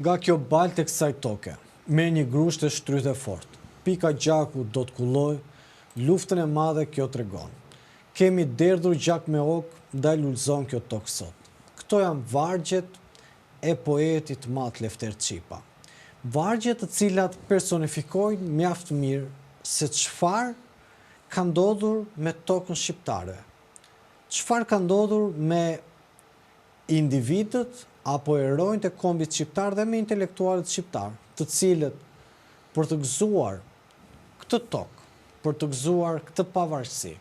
Nga kjo balë të kësaj toke, me një grusht e shtryt e fort. Pika gjaku do të kulloj, luftën e madhe kjo të regon. Kemi derdhur gjak me ok, ndaj lullzon kjo tokë sot. Këto janë vargjet e poetit mat Lefter Çipa. Vargjet të cilat personifikojnë mjaft mirë se çfarë ka ndodhur me tokën shqiptare. Çfarë ka ndodhur me individët apo heronjtë e kombit shqiptar dhe me intelektualët shqiptar, të cilët për të gëzuar këtë tokë, për të gëzuar këtë pavarësi,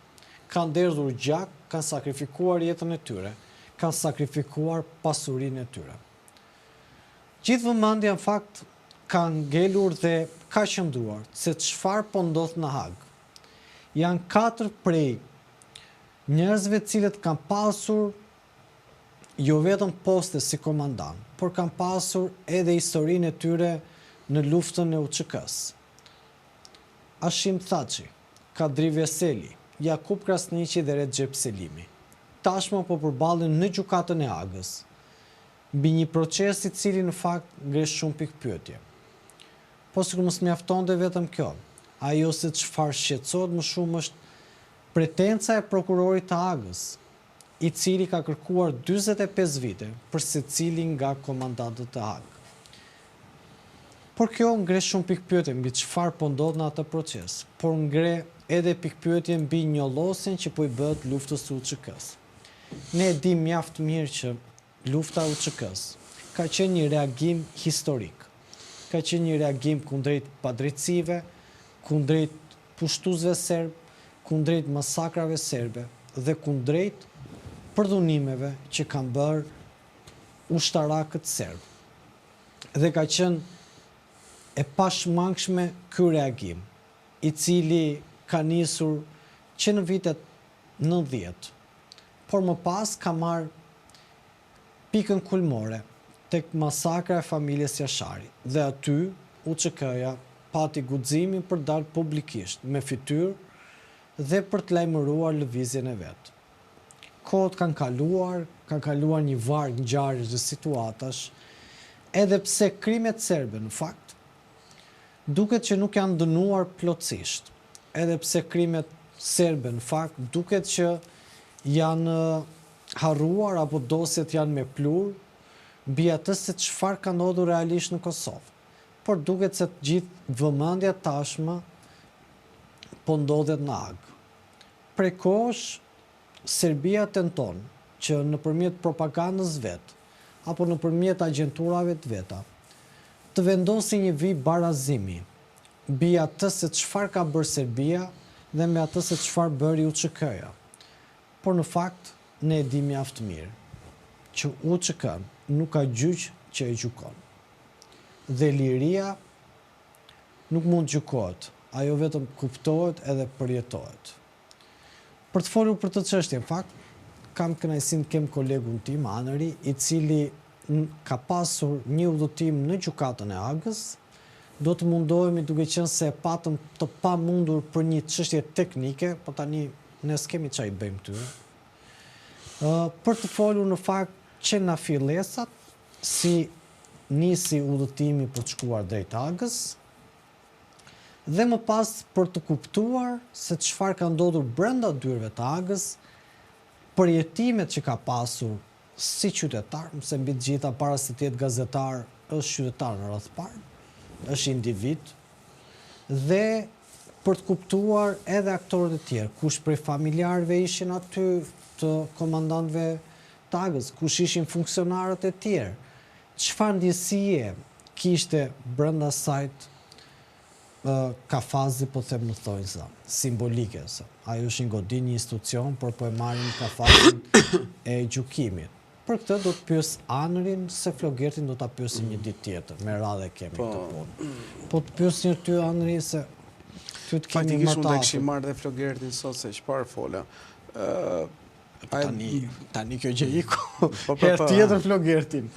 kanë derdhur gjak, kanë sakrifikuar jetën e tyre, kanë sakrifikuar pasurinë e tyre. Gjithë vëmendja në fakt kanë ngelur dhe ka qëndruar se çfarë po ndodh në Hag. Janë 4 prej njerëzve cilët kanë pasur jo vetëm poste si komandant, por kanë pasur edhe historinë e tyre në luftën e UÇK-s. Ashim Thaçi, Kadri Veseli, Jakub Krasniqi dhe Recep Selimi. Tashmë po përballen në gjykatën e Hagës, mbi një proces i cili në fakt ngresh shumë pikpyetje. Po sikur mos mjaftonte vetëm kjo, ajo se çfarë shqetësohet më shumë është pretenca e prokurorit të Hagës, i cili ka kërkuar 45 vite për secilin nga komandantët të Hag. Por kjo ngre shumë pikpyetje mbi çfarë po ndodh në atë proces, por ngre edhe pikpyetje mbi njollosjen që po i bëhet luftës së UÇK-s. Ne e dim mjaft mirë që lufta e UÇK-s ka qenë një reagim historik. Ka qenë një reagim kundrejt padrejtësive, kundrejt pushtuesve serb, kundrejt masakrave serbe dhe kundrejt përdhunimeve që kanë bërë ushtarakët serb. Dhe ka qenë e pashmangshme ky reagim, i cili ka nisur që në vitet 90, por më pas ka marrë pikën kulmore tek masakra e familjes Jashari, dhe aty UÇK-ja pati guximin për dalë publikisht me fytyrë dhe për të lajmëruar lëvizjen e vet. Kohët kanë kaluar një varg ngjarjesh dhe situatash, edhe pse krimet serbe në fakt duket që nuk janë dënuar plotësisht, edhe pse krimet serbe në fakt duket që janë harruar apo dosjet janë me plur mbi atë se çfarë ka ndodhur realisht në Kosovë. Por duket se gjithë vëmendja tashmë po ndodhet në Hag. Prej kohësh Serbia tenton që nëpërmjet propagandës vet apo nëpërmjet agjenturave të veta të vendosi një vij barazimi mbi atë se çfarë ka bërë Serbia dhe me atë se çfarë bëri UÇK-ja. Por në fakt ne e dim mjaft mirë që UÇK nuk ka gjyq që e gjykon. Dhe liria nuk mund gjykohet, ajo vetëm kuptohet edhe përjetohet. Për të folur për të çështje, në fakt, kam kënaqësinë të kem kolegun tim Anëri, i cili ka pasur një udhëtim në gjykatën e Hagës. Do të mundohemi, duke qenë se e patëm të pamundur për një çështje teknike, po tani ne s'kemi çfarë i bëjmë këtyre. Për të folur në fakt që na fillesat, si nisi udhëtimi për të shkuar drejt Hagës, dhe më pas për të kuptuar se çfarë ka ndodhur brenda dyrëve të Hagës, përjetimet që ka pasur si qytetar, se mbi të gjitha para se të jetë gazetar, është qytetar në radhë parë, është individ, dhe për të kuptuar edhe aktorët e tjerë, kush prej familjarëve ishin aty të komandantëve të Hagës, kush ishin funksionarët e tjerë, çfarë ndjesie kishte brenda sajt kafazi, po them në thonjza, simbolike. Ajo është një godin, një institucion, por po e marrin kafazin e gjykimit. Për këtë do të pyes Anërin, se Flogertin do ta pyesim një ditë tjetër, me radhë kemi këtë punë. Po të pyes një ty Anëri, se ty të kemi më të unë të kishim marrë dhe Flogertin sot se çfarë fola. Tani kjo gjë iku. Herë tjetër Flogertin.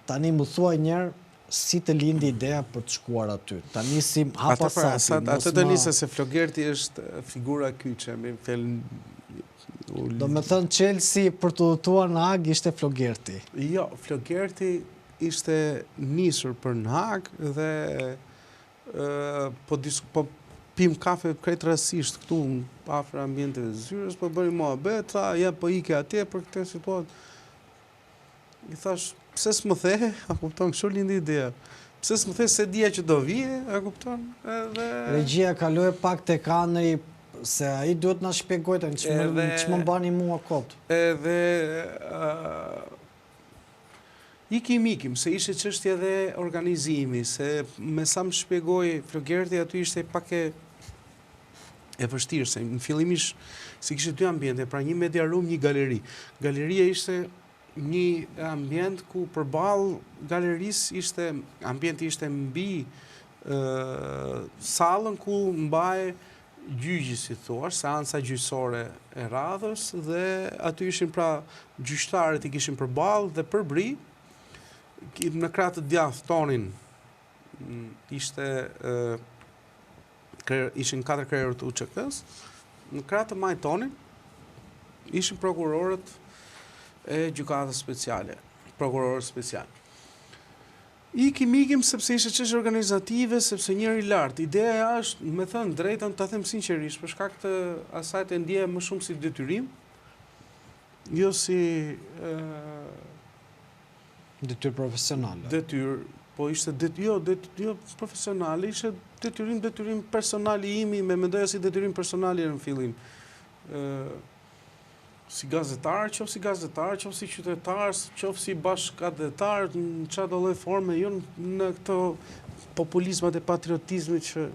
Tani më thuaj njerë si të lindi ideja për të shkuar aty. Tani si hapa sapi. Atë të nisë se Flogerti është figura kyçe, me fjallë Do me thënë Chelsea për të udhëtuar në Hag ishte Flogerti. Jo, Flogerti ishte nisur për në Hag dhe po pim kafe krejt rasisht këtu afër ambienteve të Zyrës, po bëri mohabet, ja po ike atje për këtë situatë. I thash, pse s'më the, a kupton, kështu lindi ideja. Pse s'më the se dia që do vije, a kupton? Edhe Regjia kaloi pak tek Andri se ai duhet na shpjegojë ç'më bani mua kot. Edhe ikim, se ishte çështje dhe organizimi, se me sa më shpjegoi Flogerti aty ishte pak e vështirë, se në fillimisht si kishte dy ambiente, pra një media room, një galeri. Galeria ishte një ambient ku përballë galerisë ambienti ishte mbi sallën ku mbaj gjyqi, si thua, seanca gjyqësore e radhës, dhe aty ishin pra gjyqtarët i kishin përballë dhe përbri në krah të djathtë tonin ishin 4 krerët UÇK-s, në krah të majt tonin ishin prokurorët e gjykatës speciale, prokurorët special. Ikim sepse ishte çështje organizative, sepse njëri lart. Ideja është, me thënë drejtën, ta them sinqerisht, për shkak të asaj të ndjeja më shumë si detyrim, jo si Detyrë profesionale. Detyrë, po ishte jo profesionale, ishte detyrim personali imi, me mendoja si detyrim personali në fillim. Si gazetar, qoftë si qytetar, qoftë si bashkëgazetar, në çdo lloj forme, jo në këto populizmat e patriotizmit që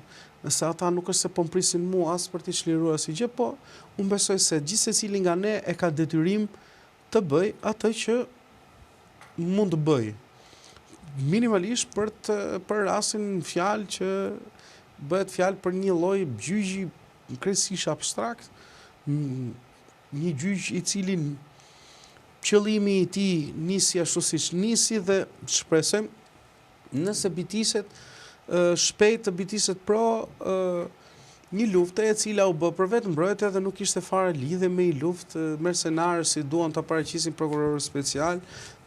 nëse ata nuk është se po mprisin mua as për t'i çliruar si gjë, po unë besoj se gjithsecili nga ne e ka detyrim të bëj atë që mund të bëj. Minimalisht për rastin fjalë që bëhet fjalë për një lloj gjyqi krejtësisht abstrakt, një gjyq i cili qëllimi i tij nisi ashtu siç nisi dhe shpresojmë nëse bitiset shpejt të bitiset një lufte e cila u bë për vetë mbrojtje dhe nuk ishte fare lidhje me një luftë mercenare si duan ta paraqisin prokurorët special,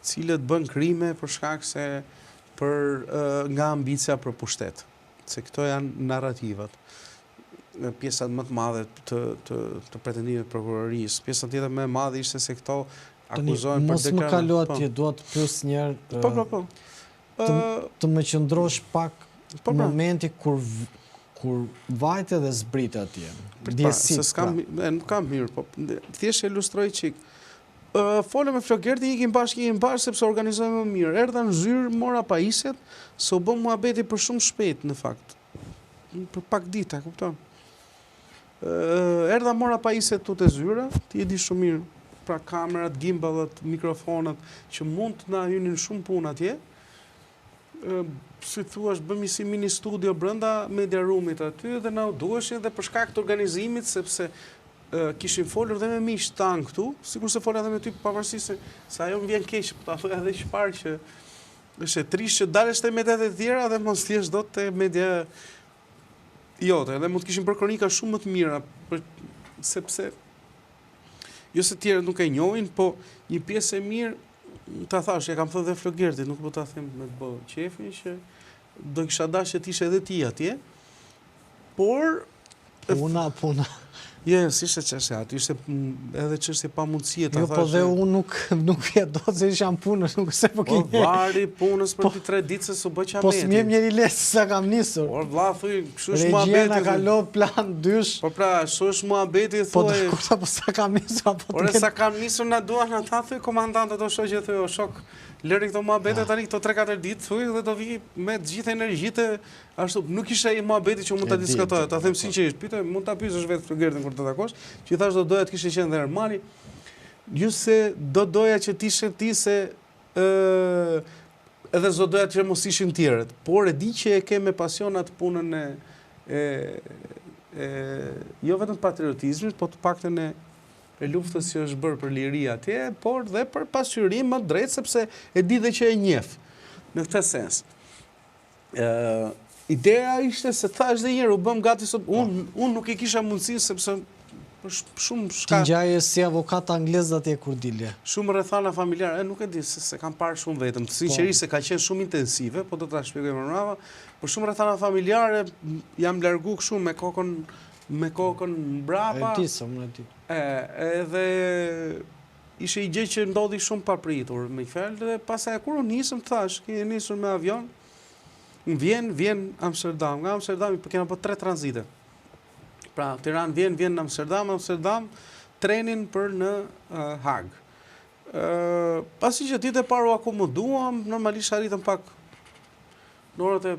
cilët bën krime për shkak se nga ambicia për pushtet. Se këto janë narrativat. Pjesat më të madhe të pretendimit të prokurorisë. Pjesa tjetër më e madhe ishte se këto akuzohen për deklarim. Mos më kalo atje, dua të pyes një herë. Po. Të më qëndrosh pak momenti kur vajte dhe zbrit atje. Se nuk kam mirë, po thjesht ilustroj çik. Folëm me Flogerti, ikim bashkë sepse organizojmë më mirë. Erdha në zyrë, mora pajisjet, se u bë muhabeti për shumë shpejt në fakt. Për pak dita, kupton? Erdha mora pajisjet tu te zyra, ti e di shumë mirë, pra kamerat, gimballet, mikrofonat, që mund të na hynin shumë punë atje. Si thuash, bëmi si mini studio brenda media roomit aty dhe na u duheshin dhe për shkak të organizimit, sepse kishin folur dhe me miq tan këtu, sikur se fola edhe me ty pavarësisht se ajo më vjen keq, ta thoj edhe çfarë që është e trisht që dalesh te mediat e tjera dhe mos thjesht dot te media jote, edhe mund të kishin bërë kronika shumë më të mira, sepse jo se tjerët nuk e njohin, po një pjesë e mirë ta thash, e kam thënë dhe Flogertit, nuk po ta them me të bë qefin që do kisha dashur që të ishe edhe ti atje, por Puna. Si ishte çështja, aty ishte edhe çështje pamundësie ta thash. Jo, po dhe unë nuk e do se isha në punë, nuk se po kinj. Po vari punës për ti 3 ditë se s'u bë çameti. Po s'mjem njëri lesë sa kam nisur. Po vlla thuj, kështu është muhabeti. Regjia na kalo plan dysh. Po pra, kështu është muhabeti thuaj. Po sa kam nisur apo. Ore sa kam nisur na duan ata thuj komandantët o shoqë thuj o shok. Lëri këto muhabete tani këto 3-4 ditë thuj dhe do vi me të gjithë energjitë ashtu. Nuk ishte ai muhabeti që mund ta diskutoj, ta them sinqerisht. Pyetoj, mund ta pyesësh vetë Flogertin kur të takosh, që i thash do doja të kishe qenë dhe Ermani. Jo se do doja që ti se edhe do doja që mos ishin tjerët, por e di që e ke me pasion atë punën jo vetëm patriotizmit, po të paktën e luftës që është bërë për liri atje, por dhe për pasqyrim më drejt, sepse e di dhe që e njeh në këtë sens. Ideja ishte se thash dhe njërë, u bëm gati sot, unë nuk i kisha mundësi, sepse për shumë Ti shka. ngjaje si avokat anglez atje kur dilje. Shumë rrethana familjare, nuk e di se kam parë shumë vetëm. Sinqerisht se ka qenë shumë intensive, po do ta shpjegoj më brava. Por shumë rrethana familjare jam largu kështu me kokën mbrapa. E di se unë e di. Edhe ishte i gjë që ndodhi shumë papritur, me fjalë, dhe pastaj kur unë nisëm thash, kemi nisur me avion. Vjen Amsterdam, nga Amsterdami po kena po 3 tranzite. Pra, Tiranë vjen në Amsterdam, trenin për në Hag. Pasi që ditë e parë u akomoduam, normalisht arritëm pak në orët e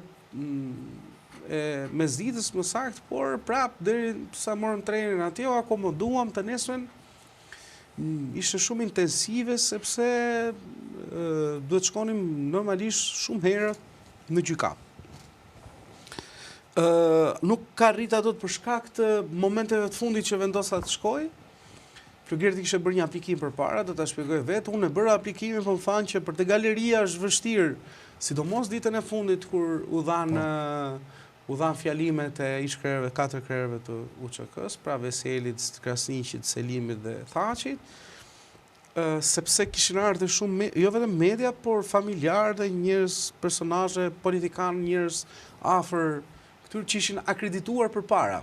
mesditës më saktë, por prap deri sa morëm trenin atje u akomoduam, të nesërmen ishte shumë intensive sepse duhet shkonim normalisht shumë herët në gjykat. Nuk ka rrit ato për shkak të momenteve të fundit që vendosa të shkoj. Flugjerti kishte bërë një aplikim përpara, do ta shpjegoj vetë. Unë e bëra aplikimin, po më thanë që për te galeria është vështirë, sidomos ditën e fundit kur u dhan fjalimet e ish-krerëve, 4 krerëve të UÇK-s, pra Veselit, Krasniqit, Selimit dhe Thaçit. Sepse kishin ardhur shumë, jo vetëm media, por familjarë dhe njerëz, personazhe, politikanë, njerëz afër këtyre që ishin akredituar përpara.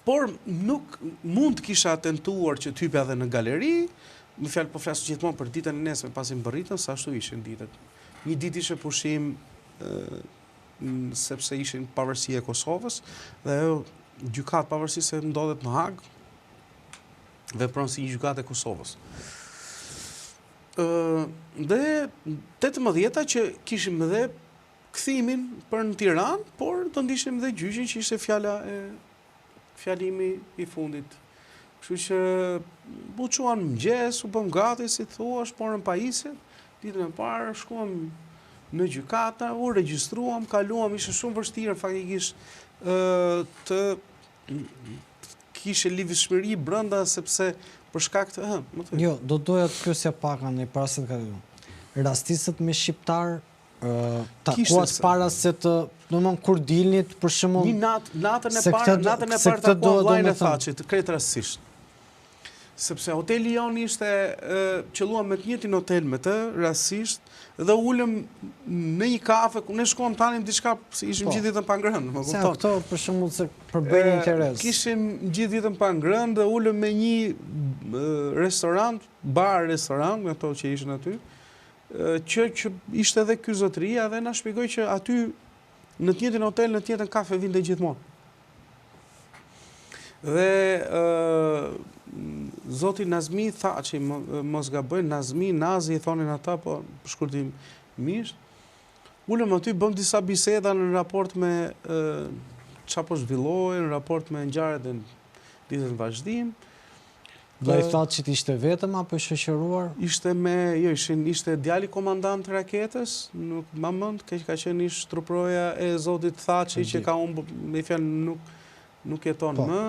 Por nuk mund kisha tentuar që t'hypja edhe në galeri, më fjalë po flas gjithmonë për ditën e nesme pasi mbërritën, sa ashtu ishin ditët. Një ditë ishte pushim sepse ishin pavarësia e Kosovës dhe ajo gjykat pavarësisht se ndodhet në Hag, vepron si një gjykatë e Kosovës. Dhe 18-ta që kishim edhe kthimin për në Tiranë, por do ndishim dhe gjyqin që ishte fjalimi i fundit. Kështu që u çuan mëngjes, u bëm gati, si thuash, porën pajisje, ditën e parë shkuam në gjykata, u regjistruam, kaluam, ishte shumë vështirë faktikisht të kishe livishmëri brenda sepse për shkak të Jo, do doja të pyesja pak anë para se të kalojmë. Rastisët me shqiptar takuat para se të, domthon kur dilnit për shembull një natën e parë takuam vllajën e Thaçit, krejt rastësisht. Sepse hoteli jon ishte qelluam me të njëjtin hotel me të rastësisht dhe ulëm në një kafe ku ne shkuam tanim diçka, si ishim gjithë ditën pa ngrënë, më kupton. Sa këto për shembull se përbëjnë interes. Kishim gjithë ditën pa ngrënë dhe ulëm me një restorant, bar-restorant, me ato që ishin aty. Që ishte edhe ky zotëria dhe na shpjegoi që aty në të njëjtin hotel, në të njëjtën kafe vinte gjithmonë. Dhe zoti Nazmi Thaçi, mos gaboj, Nazi i thonin ata, po për shkurtimisht. Ulëm aty, bëm disa biseda në raport me çfarë po zhvillohej, në raport me ngjarjet e ditës në vazhdim. Vllai Thaçit ishte vetëm apo i shoqëruar? Ishte djali komandant të raketës, nuk ma mend, ka qenë ish truproja e zotit Thaçi që ka humbur, me fjalë nuk jeton më.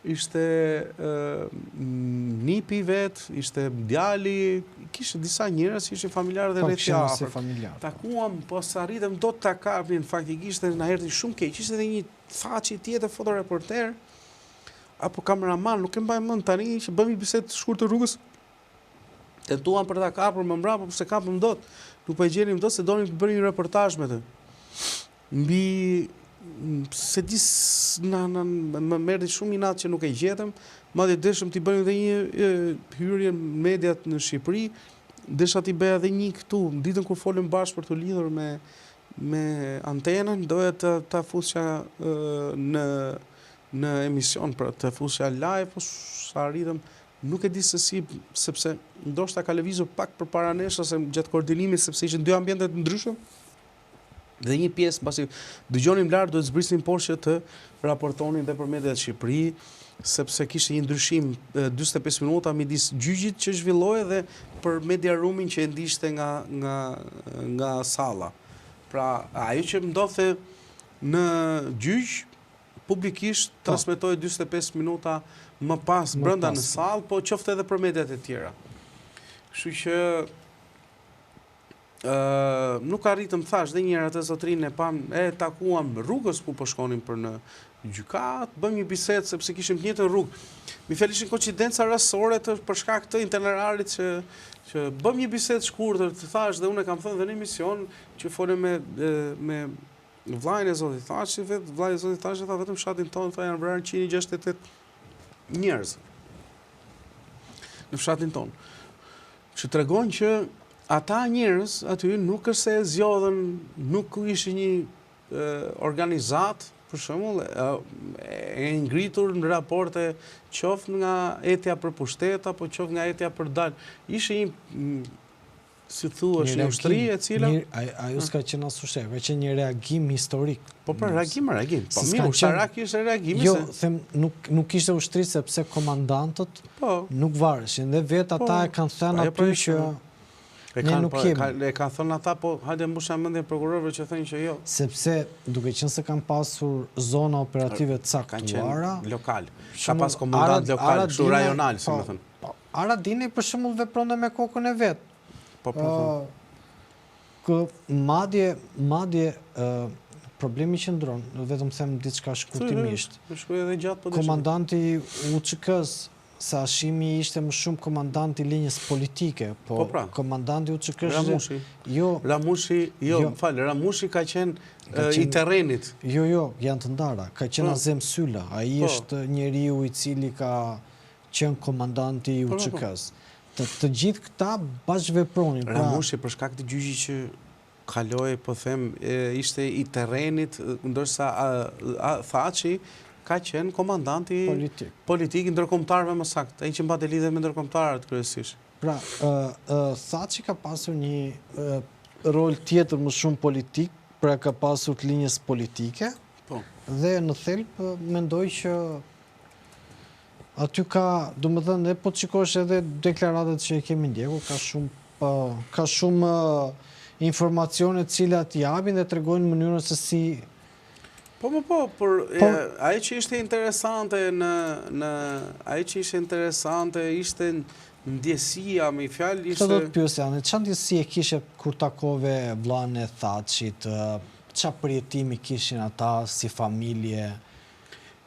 Ishte nipi vet, ishte djali, kishte disa njerëz që ishin familjarë dhe rreth afër. Takuam, po sa arritëm do të takapnin faktikisht dhe na erdhi shumë keq. Ishte edhe një Thaçi tjetër fotoreporter apo kameraman, nuk e mbaj mend tani, që bëmi bisedë të shkurtër rrugës. Tentuam për ta kapur më mbrapa, po se kapëm dot. Nuk po e gjenim dot se donim të bënim një reportazh me të. Mbi se di më merri shumë inat që nuk e gjetëm, madje deshëm t'i bëjmë edhe një hyrje në mediat në Shqipëri, desha t'i bëja edhe një këtu, ditën kur folëm bashkë për të lidhur me antenën, doja ta fusja në emision, për të fusja live, po sa arritëm, nuk e di se si, sepse ndoshta ka lëvizur pak përpara nesh ose gjatë koordinimit, sepse ishin dy ambiente të ndryshëm. Dhe një pjesë, pasi dëgjonim lart, duhet zbrisim poshtë që të raportonin dhe për mediat Shqipëri, sepse kishte një ndryshim 45 minuta midis gjyqit që zhvillohej dhe për media roomin që e ndiqte nga salla. Pra, ajo që ndodhte në gjyq publikisht transmetohej 45 minuta më pas brenda në sallë, po qoftë edhe për mediat e tjera. Kështu që nuk arritëm, thash, dhe njëherë atë zotrinë e takuam rrugës ku po shkonim për në gjykat, bëjmë një bisedë sepse kishim të njëjtën rrugë. Mi fjalë ishin koincidenca rastësore për shkak të itinerarit që bëjmë një bisedë shkurtër, të thash dhe unë e kam thënë dhe në emision që folëm me vllajën e Zotit Thaçi, vetë vllai i Zotit Thaçi tha vetëm fshatin tonë tha janë vrarë 168 njerëz në fshatin tonë. Që tregon që ata njerëz aty nuk është se e zgjodhen, nuk ishte një organizat, për shembull, e ngritur në raporte qoftë nga etja për pushtet apo qoftë nga etja për dal. Ishte një si thuash një ushtri e cila ajo s'ka qenë as ushter, ka qenë një reagim historik. Po për reagim. Po mirë, ushtarak ishte reagimi. Jo, them nuk ishte ushtri sepse komandantët nuk vareshin dhe vetë ata e kanë thënë aty që ne nuk kemi. E kanë thënë ata, po hajde mbusha mendjen prokurorëve që thënë që jo. Sepse duke qenë se kanë pasur zona operative të caktuara, lokal. Ka pas komandant lokal, kështu rajonal, si më thënë. Aradini për shembull vepronte me kokën e vet. Madje problemi që ndron, vetëm them diçka shkurtimisht. Komandanti UÇK-s sa Hashimi ishte më shumë komandanti linjës politike, po komandanti UÇK-s Ramushi ka qenë i terrenit. Jo, janë të ndara. Ka qenë Azem Sylla, ai është njeriu i cili ka qenë komandanti i UÇK-s. Të gjithë këta bashkëvepronin. Ramushi për shkak të gjyqit që kaloi, po them, ishte i terrenit, ndërsa Thaçi ka qenë komandanti politik i ndërkombëtarëve më saktë, ai që mbante lidhje me ndërkombëtarët kryesisht. Pra, Thaçi ka pasur një rol tjetër më shumë politik, pra ka pasur të linjës politike, dhe në thelb mendoj që aty ka, do më thënë, po të shikosh edhe deklaratet që i kemi ndjekur, ka shumë informacione cilat japin dhe tregojnë mënyrën se si. Por ai që ishte interesante ishte ndjesia, me fjalë ishte. Këtë do të pyesja, çfarë ndjesi e kishe kur takove vllain e Thaçit, çfarë përjetimi kishin ata si familje?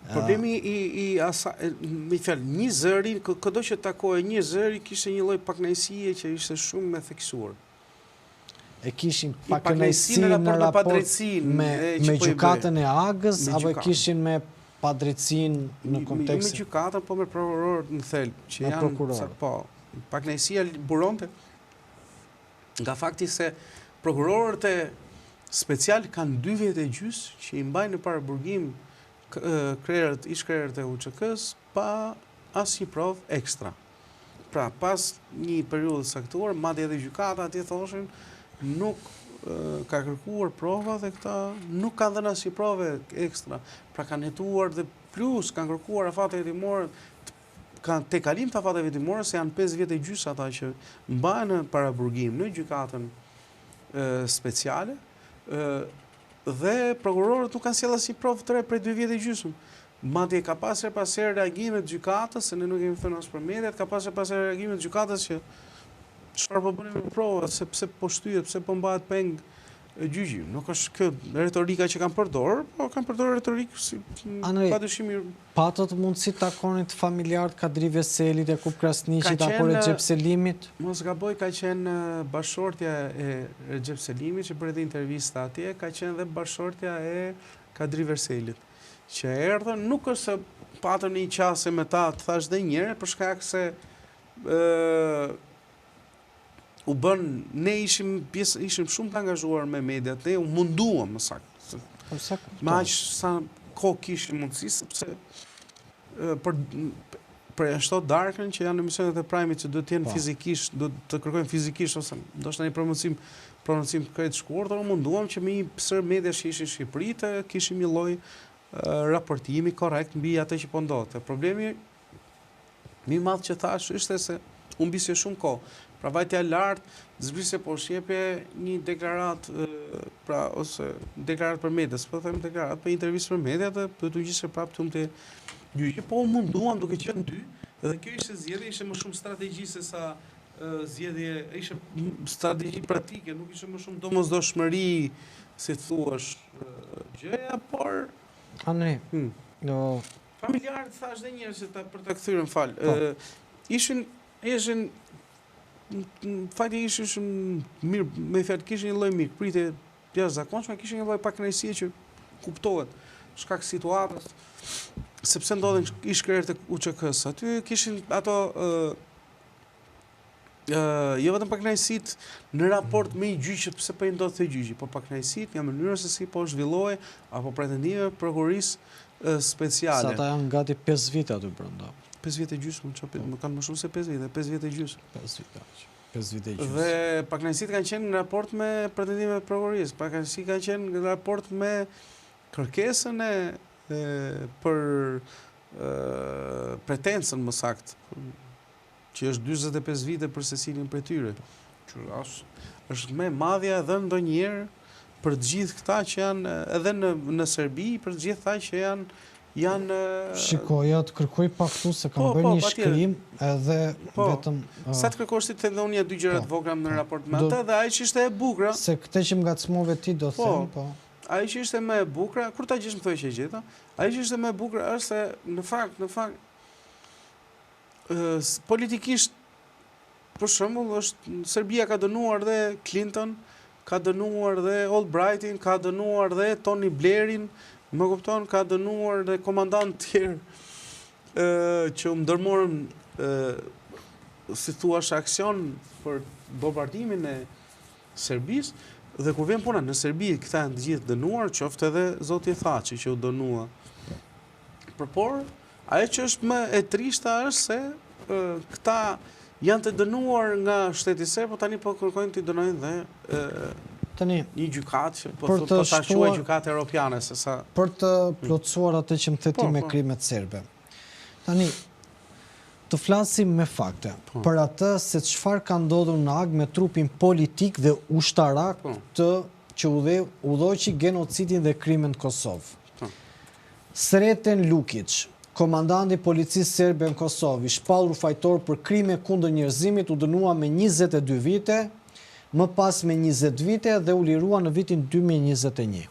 Problemi me fjalë, një zëri, këdo që takohej një zëri, kishte një lloj pakënaqësie që ishte shumë me theksuar. E kishin pakënaqësi në raport me gjykatën e Agës, apo e kishin me padrejtësinë në kontekst? Me gjykatën, po me prokurorët në thelb, që janë, po, pakënaqësia buronte nga fakti se prokurorët e special kanë 2 vjet e gjys që i mbajnë në paraburgim ish krerët e UÇK-s pa asnjë provë ekstra. Pra, pas një periudhë saktuar, madje edhe gjykata atje thoshin nuk ka kërkuar prova dhe këta nuk kanë dhënë asnjë provë ekstra. Pra kanë hetuar dhe plus kanë kërkuar afate hetimore, kanë te kalim të afate hetimore se janë 5 vjet e gjys ata që mbahen në paraburgim në gjykatën speciale. Dhe prokurorët nuk kanë sjellë asnjë provë të re prej 2 vjet e gjysmë. Madje ka pasur reagime të gjykatës, se ne nuk kemi thënë as për mediat, ka pasur reagime të gjykatës që çfarë po bëni me provat, pse po shtyhet, pse po mbahet peng gjyqi. Nuk është kjo retorika që kanë përdorur, po kanë përdorur retorikë si padyshim. Patët mundësi takonit familjarët Kadri Veselit, Jakub Krasniqit apo Recep Selimit? Mos gaboj, ka qenë bashortja e Recep Selimit që bëri intervista atje, ka qenë dhe bashortja e Kadri Veselit, që erdhën, nuk është se patën një qase me ta, të thash dhe njëre, për shkak se u bën, ne ishim shumë të angazhuar me mediat, ne u munduam më saktë. Me aq sa kohë kishim mundësi, sepse për ashtot darkën që janë emisionet e Prime-it që do të jenë fizikisht, do të kërkojnë fizikisht ose ndoshta një promoncim krejt shkurtër, u munduam që me një sër media që ishin në Shqipëri të kishim një lloj raportimi korrekt mbi atë që po ndodhte. Problemi më i madh që thash ishte se u mbisje shumë kohë. Pra vajtja lartë, zbrisje po shjepe një deklarat, ose deklarat për medias, po them deklarat për intervistë për media dhe do të gjishe prapë të të gjyqi, po munduam duke qenë 2, dhe kjo ishte zgjedhje, ishte më shumë strategji se sa zgjedhje, ishte strategji praktike, nuk ishte më shumë domosdoshmëri, si thuash, gjëja, por... Andrej, Familjarët thash dhe njerëz që për ta kthyer në fal. Ishin fali ishin mirë, me fjalë kishin një lloj mirëpritje jashtëzakonshme, kishin një lloj pakënaqësie që kuptohet shkak situatës, sepse ndodhen ish-krerë të UÇK-s. Aty kishin ato jo vetëm pakënaqësitë në raport me një gjyq, pse po i ndodh te gjyqi, po pakënaqësitë nga mënyra se si po zhvillohej apo pretendime prokurorisë speciale. Sa ata janë gati 5 vite aty brenda. 5 vite gjysmë, më kanë më shumë se 5 vite, 5 vite gjysmë. 5 vite. 5 vite gjysmë. Dhe pakënaqësitë kanë qenë në raport me pretendime prokurorisë, pakënaqësitë kanë qenë në raport me kërkesën për pretencën më saktë, që është 45 vite për secilin prej tyre. Që është më madhja edhe ndonjëherë për të gjithë këta që janë edhe në Serbi, për të gjithë ata që janë Shikoj, ja të kërkoj pak këtu se kam bërë një shkrim edhe vetëm sa të kërkosh ti të dhënia dy gjëra të vogla në raport me atë dhe ai që ishte e bukur. Se këtë që më ngacmove ti do them, po. Ai që ishte më e bukur, kur ta gjesh më thuaj që e gjeta. Ai që ishte më e bukur është se në fakt politikisht për shembull është Serbia ka dënuar dhe Clinton, ka dënuar dhe Albrightin, ka dënuar dhe Tony Blairin, më kupton, ka dënuar dhe komandantë tjerë që u ndërmorën si thuash aksion për bombardimin e Serbisë, dhe kur vjen puna në Serbi, këta janë të gjithë dënuar, qoftë edhe zoti Thaçi që u dënua. Por ajo që është më e trishta është se këta janë të dënuar nga shteti serb, po tani po kërkojnë të dënojnë dhe një gjykatë që po ta quaj gjykatë europiane se sa për të plotësuar atë që më theti me krimet serbe. Tani të flasim me fakte për atë se çfarë ka ndodhur në Hag me trupin politik dhe ushtarak që udhëheqi genocidin dhe krimen në Kosovë. Sreten Lukić, komandanti policisë serbe në Kosovë, i shpallur fajtor për krime kundër njerëzimit, u dënua me 22 vite, më pas me 20 vite dhe u lirua në vitin 2021.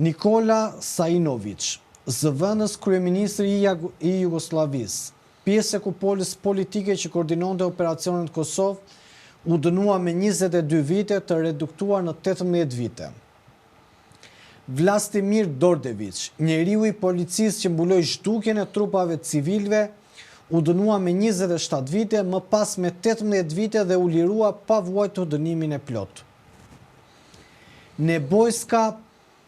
Nikola Sajinović, zëvendës kryeministri i Jugosllavisë, pjesë e kupolës politike që koordinonte operacionin në Kosovë, u dënua me 22 vite të reduktuar në 18 vite. Vlastimir Dordević, njeriu i policisë që mbuloi zhdukjen e trupave civilve, u dënua me 27 vite, më pas me 18 vite dhe u lirua pa vuajtur dënimin e plot. Nebojska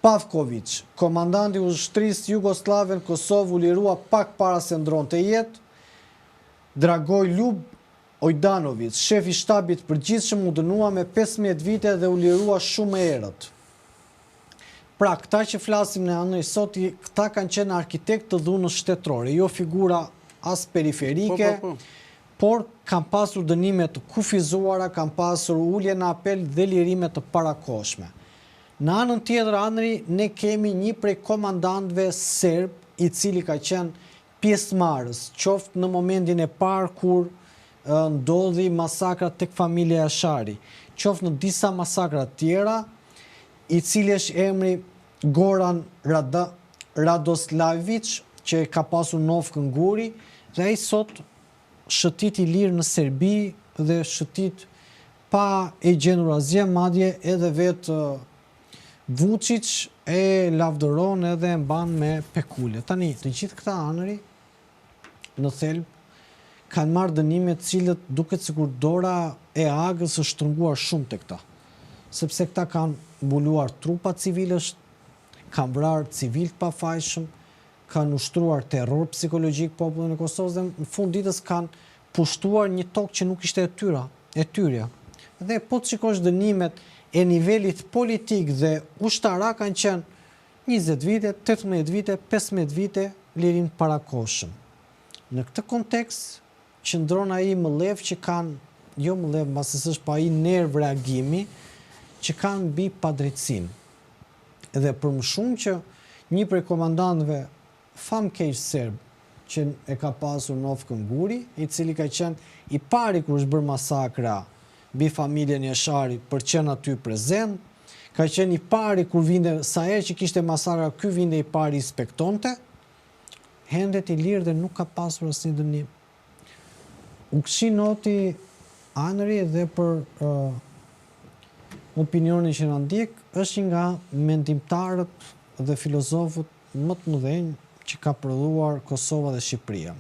Pavković, komandanti ushtrisë jugoslave në Kosovë, u lirua pak para se ndronte jetë. Dragoj Ljub Ojdanović, shef i shtabit përgjithshëm, u dënua me 15 vite dhe u lirua shumë herët. Pra, këta që flasim në anë sot, këta kanë qenë arkitekt të dhunës shtetërore, jo figura as periferike, por kanë pasur dënime të kufizuara, kanë pasur ulje në apel dhe lirime të parakoshme. Në anën tjetër, Andri, ne kemi një prej komandantëve serb, i cili ka qenë pjesëmarrës, qoftë në momentin e parë kur ndodhi masakra tek familja Jashari, qoftë në disa masakra tjera, i cili është emri Goran Radoslavić, që ka pasur Novkën Guri, dhe ai sot shëtit i lirë në Serbi dhe shëtit pa e gjendur asgjë, madje edhe vetë Vučić e lavdëron edhe e mban me pekule. Tani, të gjithë këta anëri në thelb kanë marrë dënime të cilët duket sikur dora e Hagës është shtrënguar shumë te këta. Sepse këta kanë mbuluar trupa civilësh, kanë vrarë civil të pafajshëm, kanë ushtruar terror psikologjik popullin e Kosovës dhe në fund ditës kanë pushtuar një tokë që nuk ishte e tyre. Dhe po të shikosh dënimet e nivelit politik dhe ushtarak kanë qenë 20 vite, 18 vite, 15 vite lirim parakoshëm. Në këtë kontekst qëndron ai mëllev që kanë, jo mëllev, mbasi s'është pa ai nerv reagimi, që kanë mbi padrejtësinë. Edhe për më shumë që një prej komandantëve famkeq serb që e ka pasur Novkën Guri, i cili ka qenë i pari kur është bërë masakra mbi familjen Jashari për qenë aty prezent, ka qenë i pari kur vinde, sa herë që kishte masakra, ky vinde i pari inspektonte, hendet i lirë dhe nuk ka pasur asnjë dënim. U kshi noti anëri dhe për opinionin që na ndjek, është nga mendimtarët dhe filozofët më të mëdhenj që ka prodhuar Kosova dhe Shqipëria.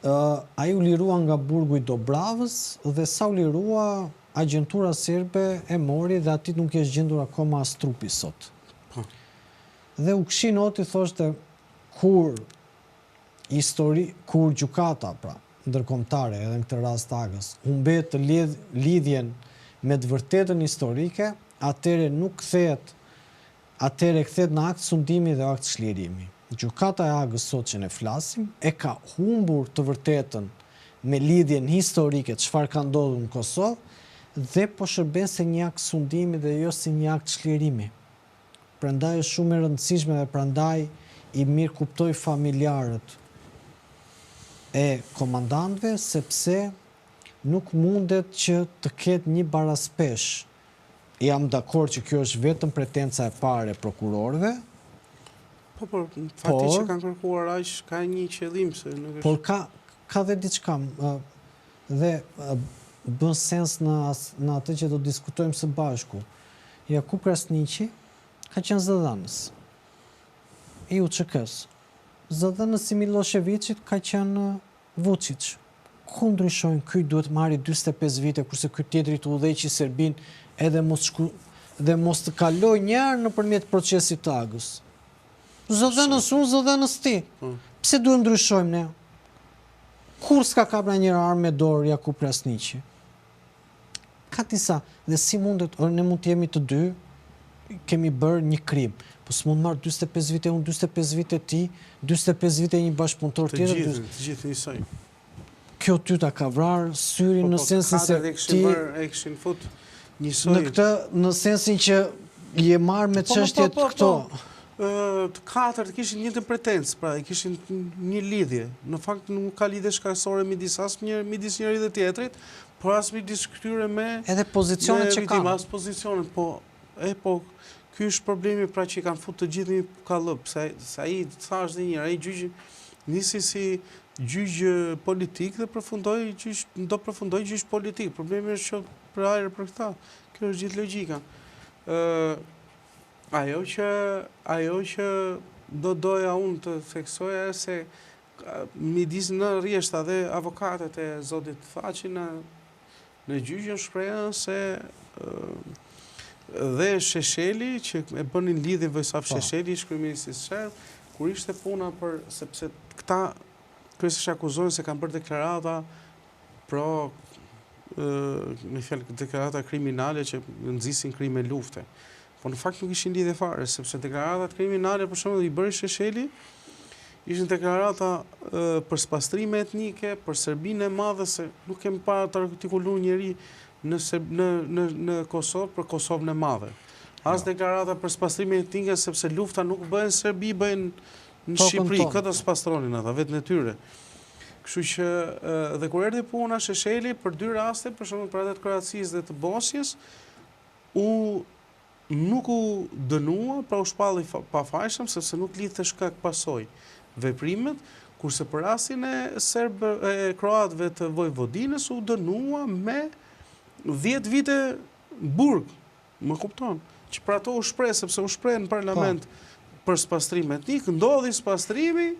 Ai u lirua nga burgu i Dobravës dhe sa u lirua, agjentura serbe e mori dhe aty nuk është gjendur akoma as trupi sot. Dhe u kshi noti, thoshte, kur gjykata, pra, ndërkombëtare, edhe në këtë rast Hagës, humbet lidhjen me të vërtetën historike, atëre kthehet në akt sundimi dhe akt çlirimi. Gjykata e Hagës sot që ne flasim e ka humbur të vërtetën me lidhjen historike çfarë ka ndodhur në Kosovë dhe po shërben se një akt sundimi dhe jo si një akt çlirimi. Prandaj është shumë e rëndësishme dhe prandaj i mirë kuptoj familjarët e komandantëve, sepse nuk mundet që të ketë një baraspesh. Jam dakord që kjo është vetëm pretenca e parë e prokurorëve. Por fakti që kanë kërkuar aq ka një qëllim se nuk është. Por ka dhe diçka dhe bën sens në atë që do diskutojmë së bashku. Jakub Krasniqi ka qenë zëdhënës i UÇK-s. Zëdhënës i Miloševićit ka qenë Vučić. Ku ndryshojnë? Ky duhet marri 45 vite, kurse ky tjetri të udhëheqi Serbin edhe mos të kaloj një herë nëpërmjet procesit të Hagës. Zëdhënës unë, zëdhënës ti. Pse duhet ndryshojmë ne? Kur s'ka kapur një armë me dorë Jakub Krasniqi? Ka disa, dhe si mundet, ne mund të jemi të dy, kemi bërë një krim. Po s'mund marr 45 vite unë, 45 vite ti, 45 vite një bashkëpunëtor tjetër. Të gjithë njësoj. Kjo ty ta ka vrarë syrin në sensin se ti e kishin fut njësoj. Në sensin që je marrë me çështjet këto. Të katërt kishin njëjtën pretencë, pra i kishin një lidhje. Në fakt nuk ka lidhje shkaqësore midis njëri dhe tjetrit, por as midis këtyre me edhe pozicionet që kanë. As pozicionet, po ky është problemi, pra që i kanë fut të gjithë një kallëp, se ai thash dhe ai gjyq nisi si gjyq politik dhe do përfundoj gjyq politik. Problemi është që për ajër për këta. Kjo është gjithë logjika. Ajo që doja unë të theksoja se midis në rjeshta dhe avokatet e zotit Thaçi në gjyqën shprehën se dhe Shesheli, që e bënin lidhje Vojislav Shesheli, kryeministri serb, kur ishte puna sepse këta kryesisht akuzojnë se kanë bërë deklarata me fjalë deklarata kriminale që nxisin krime lufte. Po në fakt nuk ishin lidhje fare, sepse deklaratat kriminale, për shembull, i bëri Shesheli, ishin deklarata për spastrime etnike, për Serbinë e Madhe, se nuk kemi para të artikuluar njëri në Kosovë për Kosovën e Madhe. As deklarata për spastrime etnike, sepse lufta nuk bëhen në Serbi, bëhen në Shqipëri, këtë spastronin ata, vetë në tyre. Kështu që dhe kur erdhi puna Shesheli për 2 raste, për shembull për atë të Kroacisë dhe të Bosnjës, nuk u dënua, pra u shpalli pafajshëm, sepse nuk lidhte shkak pasojë veprimet, kurse për rastin e kroatëve të Vojvodinës u dënua me 10 vite burg, më kupton, që për ato u shpreh, sepse u shpreh në parlament për spastrim etnik, ndodhi spastrimi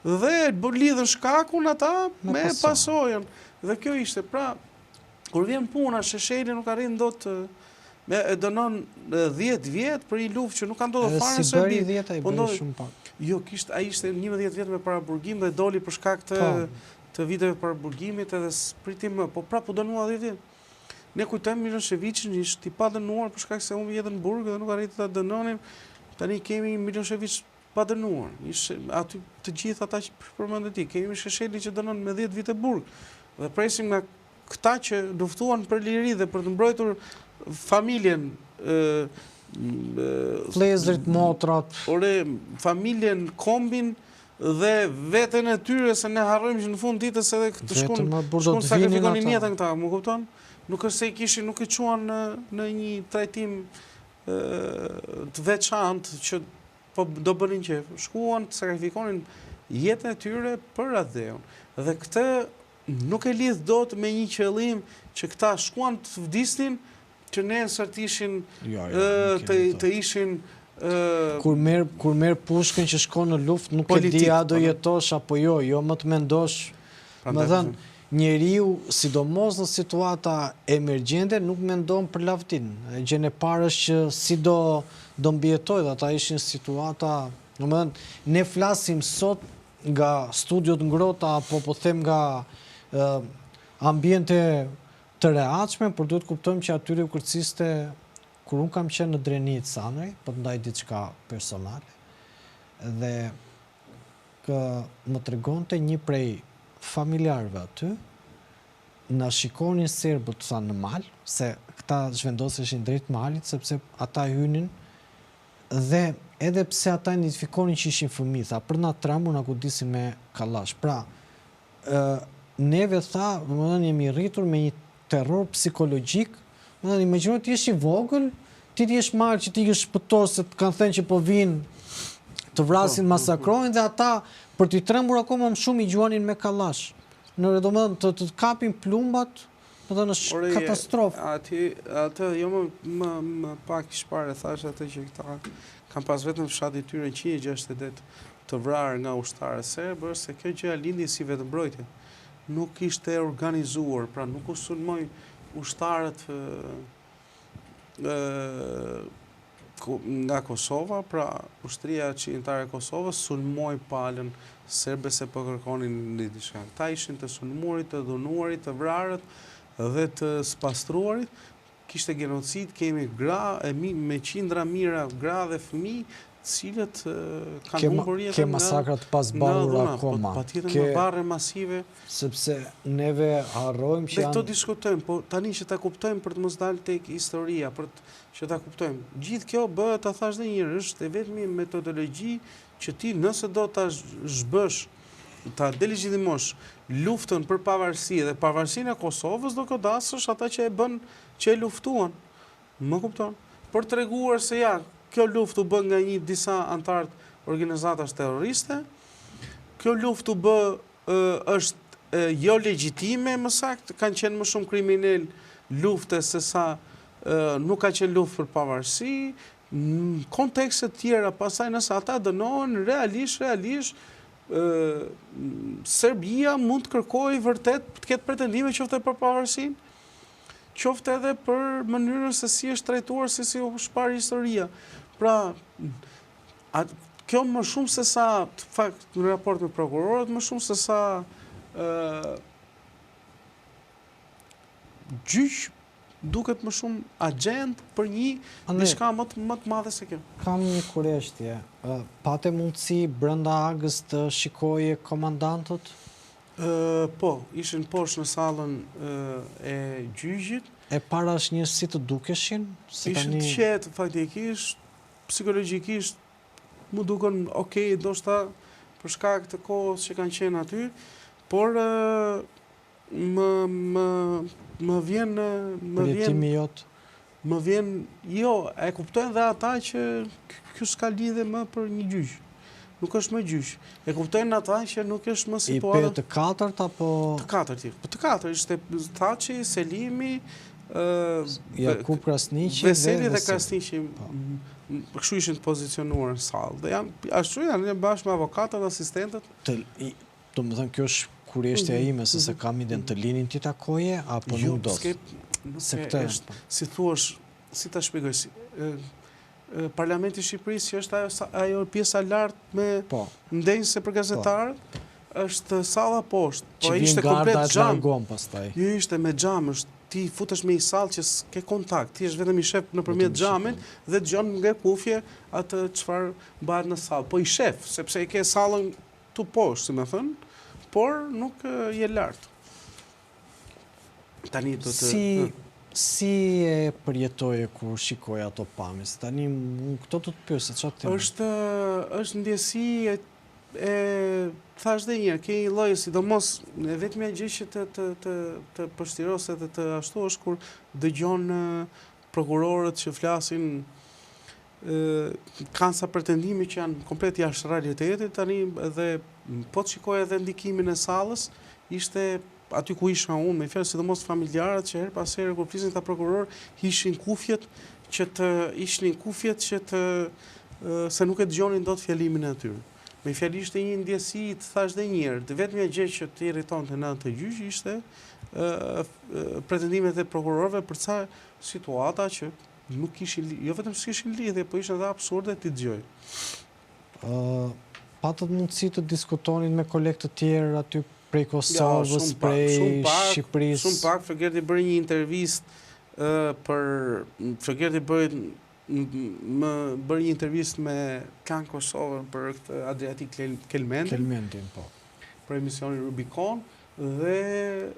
dhe lidhën shkakun ata me pasojën. Dhe kjo ishte, pra, kur vjen puna, Shesheli nuk arrin dot e dënon 10 vjet për një luftë që nuk ka ndodhur fare në Serbi. Edhe si bëri 10 ai bëri shumë pak. Jo, ai ishte 11 vjet me paraburgim dhe doli për shkak të viteve paraburgimit edhe pritim më, po prapë u dënua 10 vjet. Ne kujtojmë Miloševićin, ishte i pa dënuar për shkak se humbi jetën në burg dhe nuk arriti ta dënonin. Tani kemi Milošević pa dënuar. Aty të gjithë ata që përmendet ti, kemi Shesheli që dënon me 10 vite burg. Dhe presim nga këta që luftuan për liri dhe për të mbrojtur familjen vëllezërit, motrat, familjen, kombin dhe veten e tyre, se ne harrojmë që në fund ditës edhe të shkon sakrifikonin jetën këta, më kupton? Nuk është se i kishin, nuk i quan në një trajtim të veçantë që po do bënin qef. Shkuan, të sakrifikonin jetën e tyre për atë dheun. Dhe këtë nuk e lidh dot me një qëllim që këta shkuan të vdisnin që nesër të ishin të ishin kur merr pushkën që shkon në luftë nuk e di a do jetosh apo jo më të mendosh. Më thënë, njeriu, sidomos në situata emergjente, nuk mendon për lavdin. Gjën e parë është që si do mbijetoj dhe ata ishin situata, domethënë, ne flasim sot nga studiot ngrota apo po them nga ambiente të rehatshme, por duhet kuptojmë që atyre u kërciste kur unë kam qenë në Drenitë Sanëri, po të ndaj diçka personale, dhe më tregonte një prej familjarëve aty, na shikonin serbët në mal, se këta zhvendoseshin drejt malit, sepse ata hynin, dhe edhe pse ata identifikonin që ishin fëmijë, tha, për na trembur na kudisin me kallash. Pra, neve tha, domethënë jemi rritur me një terror psikologjik, domethënë imagjino ti je i vogël, ti jesh marrë që ti je shpëtor se të kanë thënë që po vinë të vrasin, masakrojnë, dhe ata për t'i trembur akoma më shumë i gjuanin me kallash. Në domethënë të kapin plumbat, domethënë është katastrofë. Atë jo më pak shpare thash atë që këta kanë pas vetëm fshatin e tyre 168 të vrarë nga ushtarë serbë, se kjo gjë lindi si vetëmbrojtje. Nuk ishte organizuar, pra nuk u sulmoi ushtarët nga Kosova, pra ushtria qendrore e Kosovës sulmoi palën serbe se po kërkonin diçka. Ata ishin të sulmuarit, të dhunuarit, të vrarët dhe të spastruarit. Kishte genocid, kemi gra me qindra mijëra gra dhe fëmijë, cilët kanë humbur jetën. Ke masakrat pas barura akoma. Patjetër me barre masive. Sepse neve harrojmë që janë... Dhe këto diskutojmë, po tani që ta kuptojmë për të mos dalë tek historia, që ta kuptojmë. Gjithë kjo bëhet, ta thash dhe njërë, është e vetmi metodologji që ti nëse do ta zhbësh, ta delegjitimosh luftën për pavarësi dhe pavarësinë e Kosovës, do godasësh ata që e bën, që e luftuan. Më kupton? Për treguar se ja, kjo luftë u bë nga disa antarë organizatash terroriste, kjo luftë u bë është jo legjitime, më saktë, kanë qenë më shumë kriminal lufte se sa nuk ka qenë luftë për pavarësi, kontekste tjera, pasaj nëse ata dënohen realisht Serbia mund të kërkojë vërtet të ketë pretendime qoftë për pavarësinë, qoftë edhe për mënyrën se si është trajtuar, se si u shpar historia. Pra, kjo më shumë se sa, të fakt, në raport me prokurorët, më shumë se sa gjyq duket më shumë agent për një diçka më të madhe se kjo. Kam një kurështje. Pate mundësi brenda agës të shikoje komandantët? Po, ishin poshtë në sallën e gjyqit. E para është njërë si të dukeshin? Ishin të qetë, faktikisht, psikologjikisht, mu duken okej, ndoshta për shkak të kohës që kanë qenë aty, por më vjen, jo, e kuptojnë dhe ata që kjo s'ka lidhe më për një gjyq. Nuk është më gjyq. E kuptojnë ata që nuk është më situata. I të katërt apo? Të katërt, të katërt, ishte Thaçi, Selimi, Jakub Krasniqi Veseli dhe Krasniqi. Kështu ishin të pozicionuar në sallë. Dhe ashtu janë bashkë me avokatët, asistentët. Do më thënë, kjo është kurështja ime, se kam iden të linin ti takoje, apo nuk do? Nuk është, si thuash, si ta shpjegoj, Parlamenti i Shqipërisë, që është ajo pjesa lartë me ndenjëse për gazetarët, është salla poshtë. Që vjen garda e largon pastaj. Jo, ishte me xham, ti futesh me një sallë që s'ke kontakt, ti është vetëm i shef nëpërmjet xhamit dhe dëgjon nga kufje atë çfarë bëhet në sallë. Po i shef, sepse i ke sallën tu poshtë, si më thënë, por nuk je lartë. Tani do të... Si e përjetoje kur shikoje ato pamjes? Tani këto të të pyesë, çfarë them? Është ndjesi thash dhe njërë, ke një lloj, sidomos, vetmja gjë që të përshtiros edhe të ashtu është kur dëgjon prokurorët që flasin kanë sa pretendime që janë komplet jashtë realitetit tani, edhe po të shikoj edhe ndikimin e sallës, ishte aty ku isha unë, me fjalë sidomos familjarët që her pas here kur flisin ta prokuror, ishin kufjet që të se nuk e dëgjonin dot fjalimin e atyre. Me fjalë ishte një ndjesi, të thash dhe një herë, vetmja gjë që të irritonte në atë gjyq ishte pretendimet e prokurorëve për ca situata që nuk kishin, jo vetëm s'kishin lidhje, po ishin edhe absurde ti dëgjoj. Patët mundësi të diskutonin me kolegë të tjerë aty prej Kosovës, prej Shqipërisë? Shumë pak, Flegerti bëri një intervistë Flegerti bëri një intervistë me Kan Kosovën për këtë Adriatik Kelmendin, po. Për emisionin Rubicon, dhe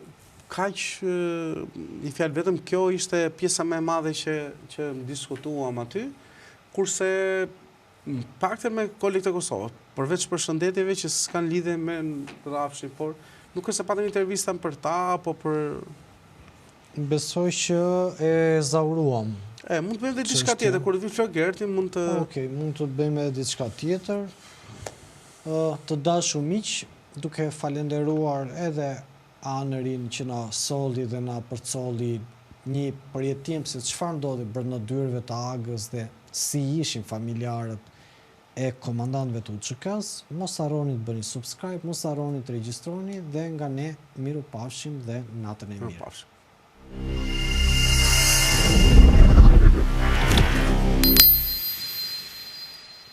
kaq një fjalë vetëm kjo ishte pjesa më e madhe që diskutuam aty, kurse pakte me kolegët e Kosovës, përveç përshëndetjeve që s'kan lidhje me Rafshin, por nuk është se patëm intervistën për ta, apo për... Besoj që e zauruam. Mund të bëjmë dhe diçka tjetër, kur të vi Flegerti, mund të... Okej, mund të bëjmë edhe diçka tjetër. Të dashur miq, duke falenderuar edhe Anërin që na solli dhe na përcolli një përjetim se çfarë ndodhi brenda dyrëve të Agës dhe si ishin familjarët e komandantëve të UÇK-s. Mos harroni të bëni subscribe, mos harroni të regjistroni dhe nga ne miru pafshim dhe natën e mirë.